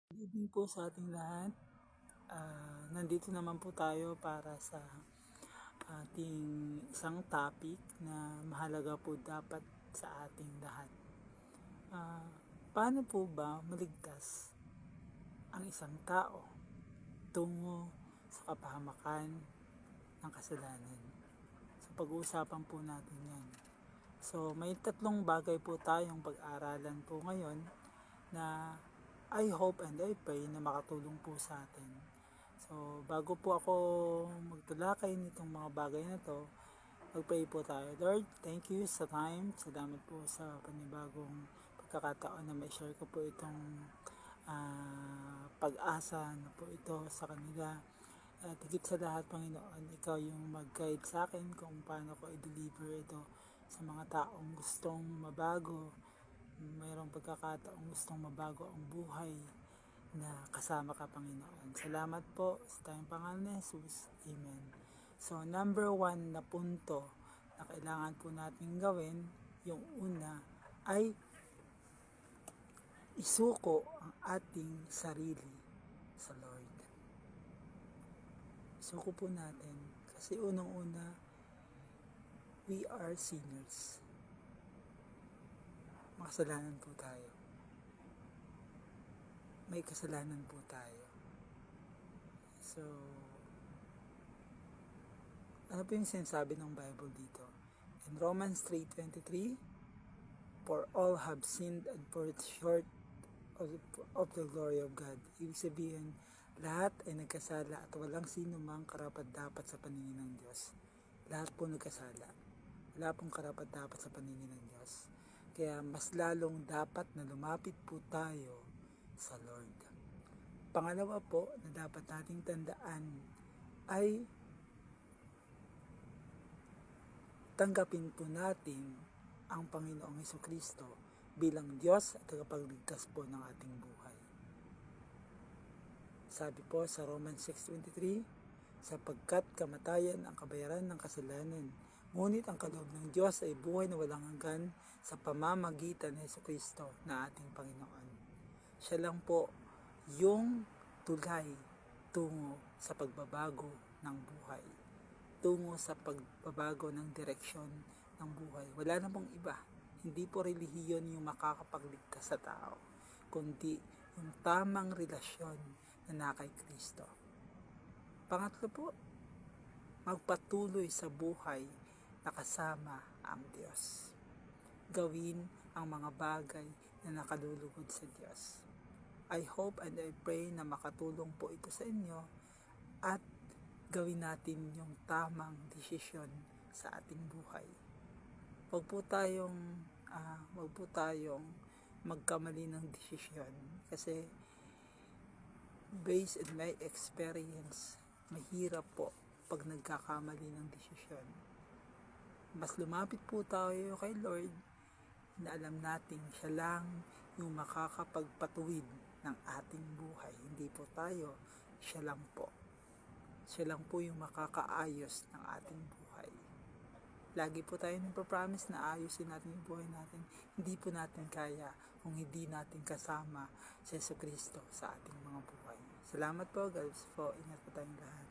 Good evening po sa ating lahat. Nandito naman po tayo para sa ating isang topic na mahalaga po dapat sa ating lahat. Paano po ba maligtas ang isang tao tungo sa kapahamakan ng kasalanan? So pag-uusapan po natin yan. So may tatlong bagay po tayong pag-aralan po ngayon na I hope and I pray na makatulong po sa atin. So, bago po ako magtalakay nitong mga bagay na to, mag-pray po tayo. Lord, thank you sa time. Salamat po sa panibagong pagkakataon na may share ko po itong pag-asa na po ito sa kanila. At higit sa lahat, Panginoon, ikaw yung mag-guide sa akin kung paano ko i-deliver ito sa mga taong gustong mabago, mayroong pagkakataong gustong mabago ang buhay na kasama ka, Panginoon. Salamat po sa tayong pangalan ni Jesus. Amen. So, number 1 na punto na kailangan po natin gawin, yung una ay isuko ang ating sarili sa Lord. Isuko po natin kasi unang-una, we are sinners. Makasalanan po tayo. May kasalanan po tayo. So, ano po yung sinasabi ng Bible dito? In Romans 3:23, for all have sinned and fall short of the glory of God. Ibig sabihin, lahat ay nagkasala at walang sino mang karapat-dapat sa paningin ng Diyos. Lahat po nagkasala. Wala pong karapat-dapat sa paningin ng Diyos. Kaya mas lalong dapat na lumapit po tayo sa Lord. Pangalawa po na dapat nating tandaan ay tanggapin po natin ang Panginoong Hesukristo bilang Diyos at tagapagligtas po ng ating buhay. Sabi po sa Romans 6:23, sapagkat kamatayan ang kabayaran ng kasalanan, ngunit ang kaloob ng Diyos ay buhay na walang hanggan sa pamamagitan ni Hesukristo na ating Panginoon. Siya lang po yung tulay tungo sa pagbabago ng buhay, tungo sa pagbabago ng direksyon ng buhay. Wala na pong iba. Hindi po relihiyon yung makakapagligtas sa tao, kundi yung tamang relasyon na kay Kristo. Pangatlo po, magpatuloy sa buhay na kasama ang Diyos. Gawin ang mga bagay na nakalulugod sa Diyos. I hope and I pray na makatulong po ito sa inyo at gawin natin yung tamang desisyon sa ating buhay. Huwag po tayong magkamali ng desisyon kasi based on my experience, mahirap po pag nagkakamali ng desisyon. Mas lumapit po tayo kay Lord na alam natin siya lang yung makakapagpatuwid ng ating buhay. Hindi po tayo, siya lang po. Siya lang po yung makakaayos ng ating buhay. Lagi po tayo nagpapromise na ayusin natin yung buhay natin. Hindi po natin kaya kung hindi natin kasama si Jesucristo sa ating mga buhay. Salamat po, guys po. Ingat po tayong lahat.